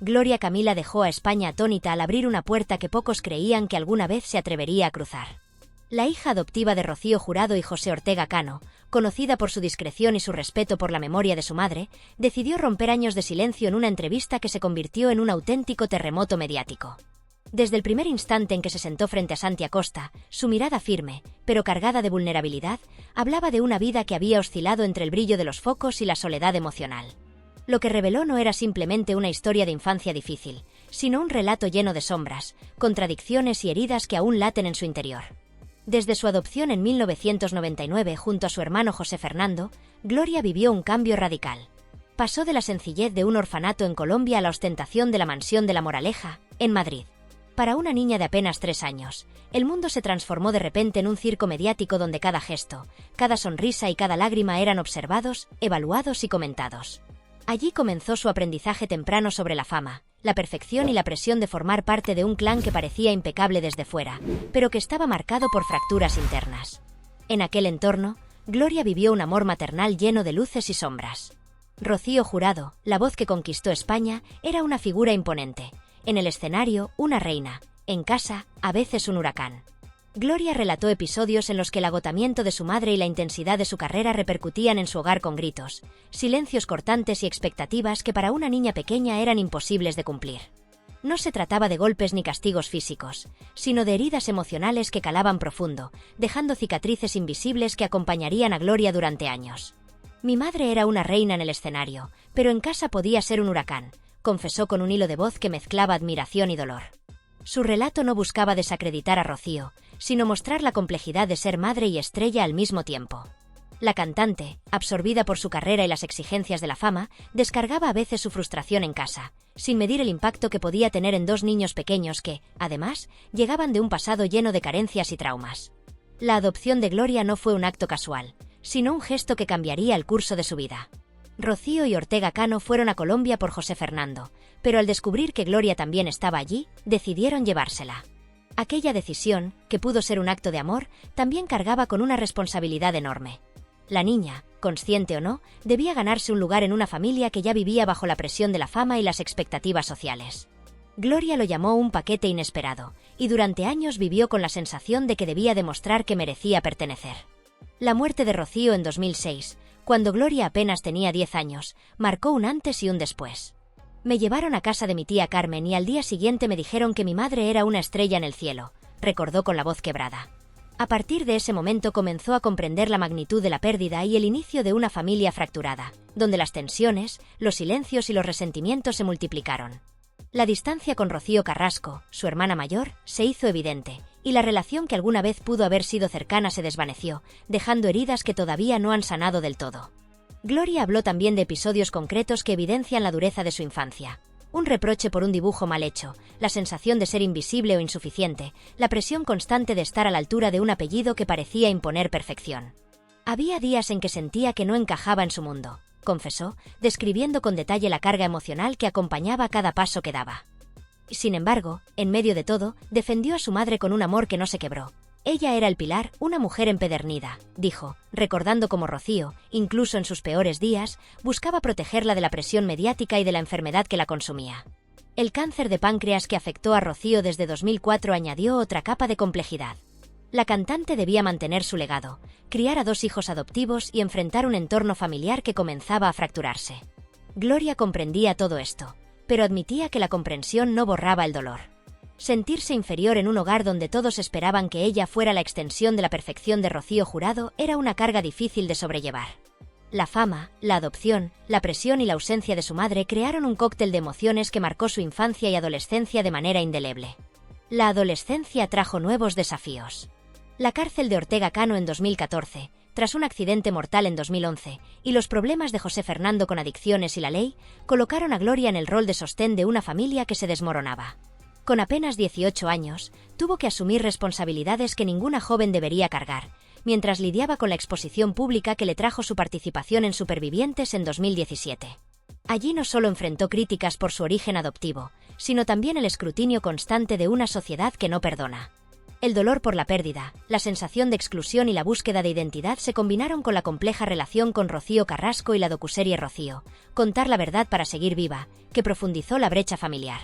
Gloria Camila dejó a España atónita al abrir una puerta que pocos creían que alguna vez se atrevería a cruzar. La hija adoptiva de Rocío Jurado y José Ortega Cano, conocida por su discreción y su respeto por la memoria de su madre, decidió romper años de silencio en una entrevista que se convirtió en un auténtico terremoto mediático. Desde el primer instante en que se sentó frente a Santi Acosta, su mirada firme, pero cargada de vulnerabilidad, hablaba de una vida que había oscilado entre el brillo de los focos y la soledad emocional. Lo que reveló no era simplemente una historia de infancia difícil, sino un relato lleno de sombras, contradicciones y heridas que aún laten en su interior. Desde su adopción en 1999 junto a su hermano José Fernando, Gloria vivió un cambio radical. Pasó de la sencillez de un orfanato en Colombia a la ostentación de la mansión de La Moraleja, en Madrid. Para una niña de apenas 3 años, el mundo se transformó de repente en un circo mediático donde cada gesto, cada sonrisa y cada lágrima eran observados, evaluados y comentados. Allí comenzó su aprendizaje temprano sobre la fama, la perfección y la presión de formar parte de un clan que parecía impecable desde fuera, pero que estaba marcado por fracturas internas. En aquel entorno, Gloria vivió un amor maternal lleno de luces y sombras. Rocío Jurado, la voz que conquistó España, era una figura imponente. En el escenario, una reina. En casa, a veces un huracán. Gloria relató episodios en los que el agotamiento de su madre y la intensidad de su carrera repercutían en su hogar con gritos, silencios cortantes y expectativas que para una niña pequeña eran imposibles de cumplir. No se trataba de golpes ni castigos físicos, sino de heridas emocionales que calaban profundo, dejando cicatrices invisibles que acompañarían a Gloria durante años. Mi madre era una reina en el escenario, pero en casa podía ser un huracán, confesó con un hilo de voz que mezclaba admiración y dolor. Su relato no buscaba desacreditar a Rocío, sino mostrar la complejidad de ser madre y estrella al mismo tiempo. La cantante, absorbida por su carrera y las exigencias de la fama, descargaba a veces su frustración en casa, sin medir el impacto que podía tener en 2 niños pequeños que, además, llegaban de un pasado lleno de carencias y traumas. La adopción de Gloria no fue un acto casual, sino un gesto que cambiaría el curso de su vida. Rocío y Ortega Cano fueron a Colombia por José Fernando, pero al descubrir que Gloria también estaba allí, decidieron llevársela. Aquella decisión, que pudo ser un acto de amor, también cargaba con una responsabilidad enorme. La niña, consciente o no, debía ganarse un lugar en una familia que ya vivía bajo la presión de la fama y las expectativas sociales. Gloria lo llamó un paquete inesperado, y durante años vivió con la sensación de que debía demostrar que merecía pertenecer. La muerte de Rocío en 2006, cuando Gloria apenas tenía 10 años, marcó un antes y un después. Me llevaron a casa de mi tía Carmen y al día siguiente me dijeron que mi madre era una estrella en el cielo, recordó con la voz quebrada. A partir de ese momento comenzó a comprender la magnitud de la pérdida y el inicio de una familia fracturada, donde las tensiones, los silencios y los resentimientos se multiplicaron. La distancia con Rocío Carrasco, su hermana mayor, se hizo evidente, y la relación que alguna vez pudo haber sido cercana se desvaneció, dejando heridas que todavía no han sanado del todo. Gloria habló también de episodios concretos que evidencian la dureza de su infancia. Un reproche por un dibujo mal hecho, la sensación de ser invisible o insuficiente, la presión constante de estar a la altura de un apellido que parecía imponer perfección. Había días en que sentía que no encajaba en su mundo, confesó, describiendo con detalle la carga emocional que acompañaba cada paso que daba. Sin embargo, en medio de todo, defendió a su madre con un amor que no se quebró. Ella era el pilar, una mujer empedernida, dijo, recordando cómo Rocío, incluso en sus peores días, buscaba protegerla de la presión mediática y de la enfermedad que la consumía. El cáncer de páncreas que afectó a Rocío desde 2004 añadió otra capa de complejidad. La cantante debía mantener su legado, criar a 2 hijos adoptivos y enfrentar un entorno familiar que comenzaba a fracturarse. Gloria comprendía todo esto, pero admitía que la comprensión no borraba el dolor. Sentirse inferior en un hogar donde todos esperaban que ella fuera la extensión de la perfección de Rocío Jurado era una carga difícil de sobrellevar. La fama, la adopción, la presión y la ausencia de su madre crearon un cóctel de emociones que marcó su infancia y adolescencia de manera indeleble. La adolescencia trajo nuevos desafíos. La cárcel de Ortega Cano en 2014, tras un accidente mortal en 2011, y los problemas de José Fernando con adicciones y la ley, colocaron a Gloria en el rol de sostén de una familia que se desmoronaba. Con apenas 18 años, tuvo que asumir responsabilidades que ninguna joven debería cargar, mientras lidiaba con la exposición pública que le trajo su participación en Supervivientes en 2017. Allí no solo enfrentó críticas por su origen adoptivo, sino también el escrutinio constante de una sociedad que no perdona. El dolor por la pérdida, la sensación de exclusión y la búsqueda de identidad se combinaron con la compleja relación con Rocío Carrasco y la docuserie Rocío, Contar la verdad para seguir viva, que profundizó la brecha familiar.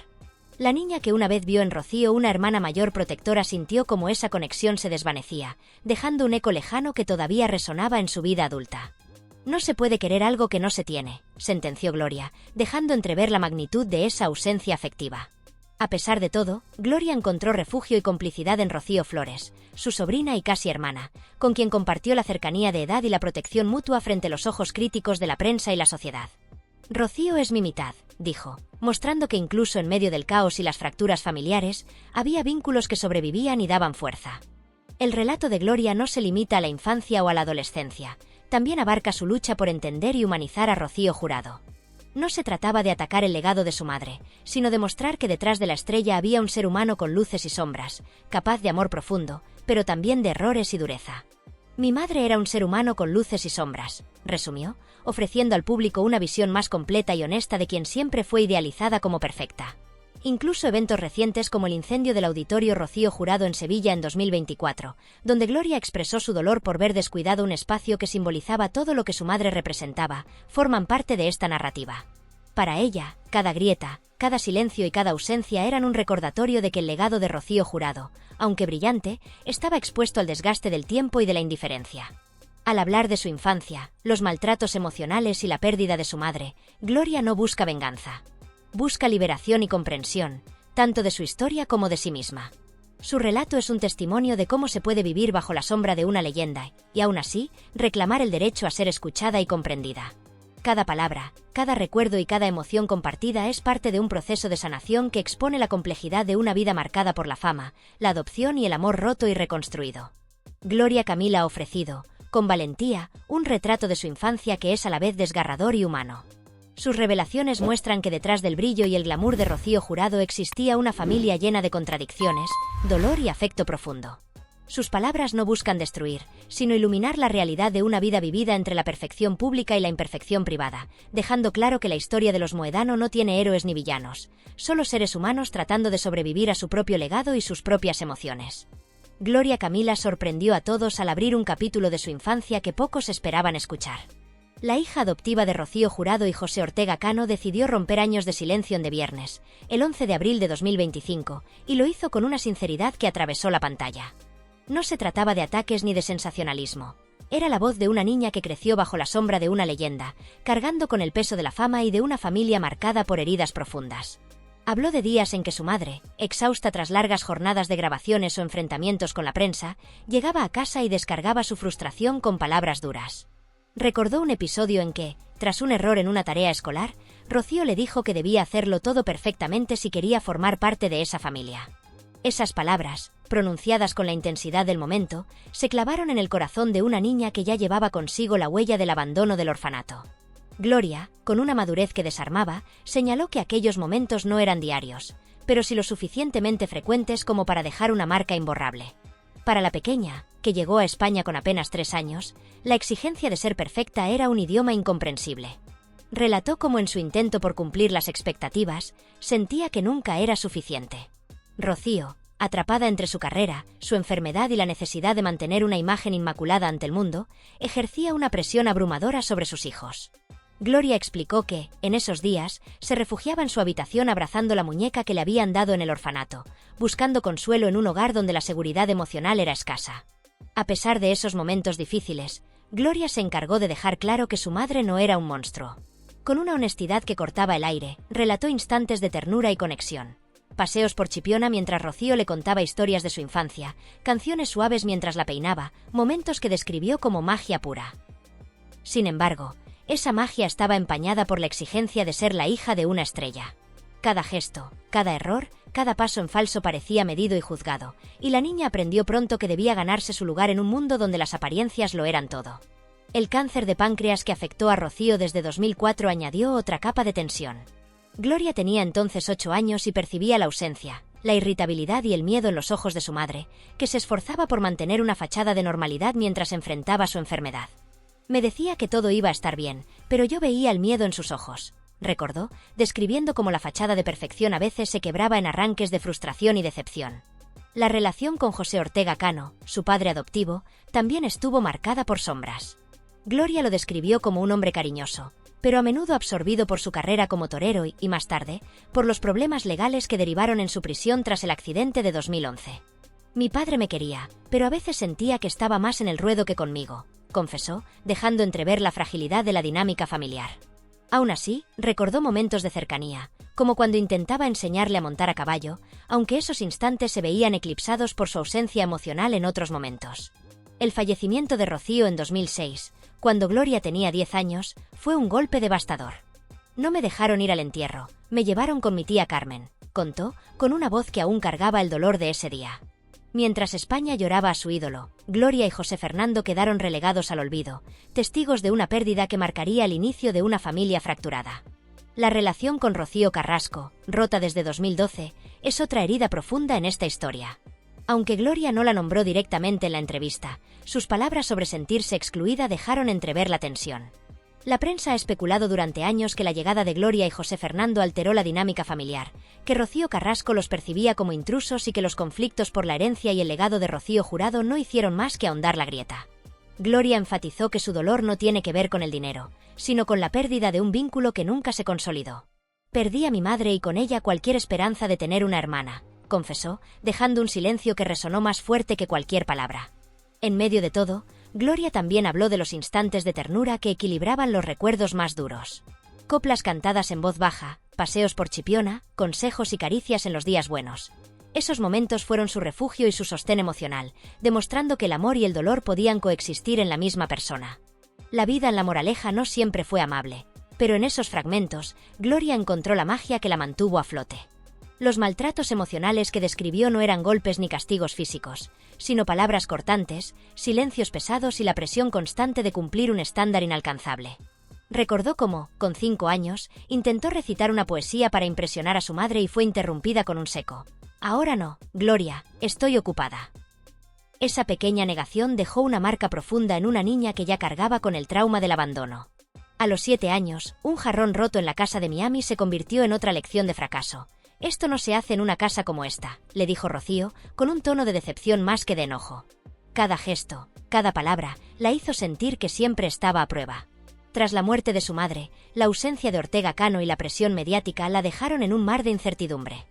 La niña que una vez vio en Rocío una hermana mayor protectora sintió como esa conexión se desvanecía, dejando un eco lejano que todavía resonaba en su vida adulta. No se puede querer algo que no se tiene, sentenció Gloria, dejando entrever la magnitud de esa ausencia afectiva. A pesar de todo, Gloria encontró refugio y complicidad en Rocío Flores, su sobrina y casi hermana, con quien compartió la cercanía de edad y la protección mutua frente a los ojos críticos de la prensa y la sociedad. Rocío es mi mitad, dijo, mostrando que incluso en medio del caos y las fracturas familiares, había vínculos que sobrevivían y daban fuerza. El relato de Gloria no se limita a la infancia o a la adolescencia, también abarca su lucha por entender y humanizar a Rocío Jurado. No se trataba de atacar el legado de su madre, sino de mostrar que detrás de la estrella había un ser humano con luces y sombras, capaz de amor profundo, pero también de errores y dureza. Mi madre era un ser humano con luces y sombras, resumió, ofreciendo al público una visión más completa y honesta de quien siempre fue idealizada como perfecta. Incluso eventos recientes como el incendio del auditorio Rocío Jurado en Sevilla en 2024, donde Gloria expresó su dolor por ver descuidado un espacio que simbolizaba todo lo que su madre representaba, forman parte de esta narrativa. Para ella, cada grieta, cada silencio y cada ausencia eran un recordatorio de que el legado de Rocío Jurado, aunque brillante, estaba expuesto al desgaste del tiempo y de la indiferencia. Al hablar de su infancia, los maltratos emocionales y la pérdida de su madre, Gloria no busca venganza. Busca liberación y comprensión, tanto de su historia como de sí misma. Su relato es un testimonio de cómo se puede vivir bajo la sombra de una leyenda, y aún así, reclamar el derecho a ser escuchada y comprendida. Cada palabra, cada recuerdo y cada emoción compartida es parte de un proceso de sanación que expone la complejidad de una vida marcada por la fama, la adopción y el amor roto y reconstruido. Gloria Camila ha ofrecido, con valentía, un retrato de su infancia que es a la vez desgarrador y humano. Sus revelaciones muestran que detrás del brillo y el glamour de Rocío Jurado existía una familia llena de contradicciones, dolor y afecto profundo. Sus palabras no buscan destruir, sino iluminar la realidad de una vida vivida entre la perfección pública y la imperfección privada, dejando claro que la historia de los Moedano no tiene héroes ni villanos, solo seres humanos tratando de sobrevivir a su propio legado y sus propias emociones. Gloria Camila sorprendió a todos al abrir un capítulo de su infancia que pocos esperaban escuchar. La hija adoptiva de Rocío Jurado y José Ortega Cano decidió romper años de silencio en De Viernes, el 11 de abril de 2025, y lo hizo con una sinceridad que atravesó la pantalla. No se trataba de ataques ni de sensacionalismo. Era la voz de una niña que creció bajo la sombra de una leyenda, cargando con el peso de la fama y de una familia marcada por heridas profundas. Habló de días en que su madre, exhausta tras largas jornadas de grabaciones o enfrentamientos con la prensa, llegaba a casa y descargaba su frustración con palabras duras. Recordó un episodio en que, tras un error en una tarea escolar, Rocío le dijo que debía hacerlo todo perfectamente si quería formar parte de esa familia. Esas palabras, pronunciadas con la intensidad del momento, se clavaron en el corazón de una niña que ya llevaba consigo la huella del abandono del orfanato. Gloria, con una madurez que desarmaba, señaló que aquellos momentos no eran diarios, pero sí lo suficientemente frecuentes como para dejar una marca imborrable. Para la pequeña, que llegó a España con apenas 3 años, la exigencia de ser perfecta era un idioma incomprensible. Relató cómo en su intento por cumplir las expectativas, sentía que nunca era suficiente. Rocío, atrapada entre su carrera, su enfermedad y la necesidad de mantener una imagen inmaculada ante el mundo, ejercía una presión abrumadora sobre sus hijos. Gloria explicó que, en esos días, se refugiaba en su habitación abrazando la muñeca que le habían dado en el orfanato, buscando consuelo en un hogar donde la seguridad emocional era escasa. A pesar de esos momentos difíciles, Gloria se encargó de dejar claro que su madre no era un monstruo. Con una honestidad que cortaba el aire, relató instantes de ternura y conexión. Paseos por Chipiona mientras Rocío le contaba historias de su infancia, canciones suaves mientras la peinaba, momentos que describió como magia pura. Sin embargo, esa magia estaba empañada por la exigencia de ser la hija de una estrella. Cada gesto, cada error, cada paso en falso parecía medido y juzgado, y la niña aprendió pronto que debía ganarse su lugar en un mundo donde las apariencias lo eran todo. El cáncer de páncreas que afectó a Rocío desde 2004 añadió otra capa de tensión. Gloria tenía entonces 8 años y percibía la ausencia, la irritabilidad y el miedo en los ojos de su madre, que se esforzaba por mantener una fachada de normalidad mientras enfrentaba su enfermedad. Me decía que todo iba a estar bien, pero yo veía el miedo en sus ojos, recordó, describiendo cómo la fachada de perfección a veces se quebraba en arranques de frustración y decepción. La relación con José Ortega Cano, su padre adoptivo, también estuvo marcada por sombras. Gloria lo describió como un hombre cariñoso, pero a menudo absorbido por su carrera como torero y, más tarde, por los problemas legales que derivaron en su prisión tras el accidente de 2011. Mi padre me quería, pero a veces sentía que estaba más en el ruedo que conmigo, confesó, dejando entrever la fragilidad de la dinámica familiar. Aún así, recordó momentos de cercanía, como cuando intentaba enseñarle a montar a caballo, aunque esos instantes se veían eclipsados por su ausencia emocional en otros momentos. El fallecimiento de Rocío en 2006, cuando Gloria tenía 10 años, fue un golpe devastador. No me dejaron ir al entierro, me llevaron con mi tía Carmen, contó, con una voz que aún cargaba el dolor de ese día. Mientras España lloraba a su ídolo, Gloria y José Fernando quedaron relegados al olvido, testigos de una pérdida que marcaría el inicio de una familia fracturada. La relación con Rocío Carrasco, rota desde 2012, es otra herida profunda en esta historia. Aunque Gloria no la nombró directamente en la entrevista, sus palabras sobre sentirse excluida dejaron entrever la tensión. La prensa ha especulado durante años que la llegada de Gloria y José Fernando alteró la dinámica familiar, que Rocío Carrasco los percibía como intrusos y que los conflictos por la herencia y el legado de Rocío Jurado no hicieron más que ahondar la grieta. Gloria enfatizó que su dolor no tiene que ver con el dinero, sino con la pérdida de un vínculo que nunca se consolidó. Perdí a mi madre y con ella cualquier esperanza de tener una hermana, confesó, dejando un silencio que resonó más fuerte que cualquier palabra. En medio de todo, Gloria también habló de los instantes de ternura que equilibraban los recuerdos más duros. Coplas cantadas en voz baja, paseos por Chipiona, consejos y caricias en los días buenos. Esos momentos fueron su refugio y su sostén emocional, demostrando que el amor y el dolor podían coexistir en la misma persona. La vida en La Moraleja no siempre fue amable, pero en esos fragmentos, Gloria encontró la magia que la mantuvo a flote. Los maltratos emocionales que describió no eran golpes ni castigos físicos, sino palabras cortantes, silencios pesados y la presión constante de cumplir un estándar inalcanzable. Recordó cómo, con 5 años, intentó recitar una poesía para impresionar a su madre y fue interrumpida con un seco: «Ahora no, Gloria, estoy ocupada». Esa pequeña negación dejó una marca profunda en una niña que ya cargaba con el trauma del abandono. A los 7 años, un jarrón roto en la casa de Miami se convirtió en otra lección de fracaso. «Esto no se hace en una casa como esta», le dijo Rocío, con un tono de decepción más que de enojo. Cada gesto, cada palabra, la hizo sentir que siempre estaba a prueba. Tras la muerte de su madre, la ausencia de Ortega Cano y la presión mediática la dejaron en un mar de incertidumbre.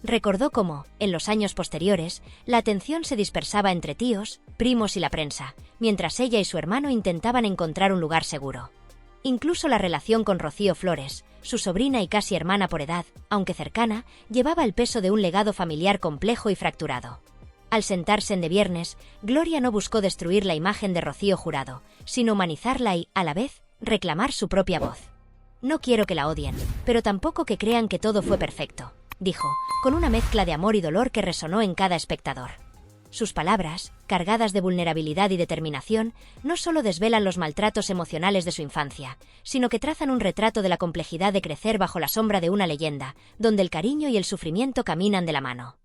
Recordó cómo, en los años posteriores, la atención se dispersaba entre tíos, primos y la prensa, mientras ella y su hermano intentaban encontrar un lugar seguro. Incluso la relación con Rocío Flores, su sobrina y casi hermana por edad, aunque cercana, llevaba el peso de un legado familiar complejo y fracturado. Al sentarse en De Viernes, Gloria no buscó destruir la imagen de Rocío Jurado, sino humanizarla y, a la vez, reclamar su propia voz. «No quiero que la odien, pero tampoco que crean que todo fue perfecto», dijo, con una mezcla de amor y dolor que resonó en cada espectador. Sus palabras, cargadas de vulnerabilidad y determinación, no solo desvelan los maltratos emocionales de su infancia, sino que trazan un retrato de la complejidad de crecer bajo la sombra de una leyenda, donde el cariño y el sufrimiento caminan de la mano.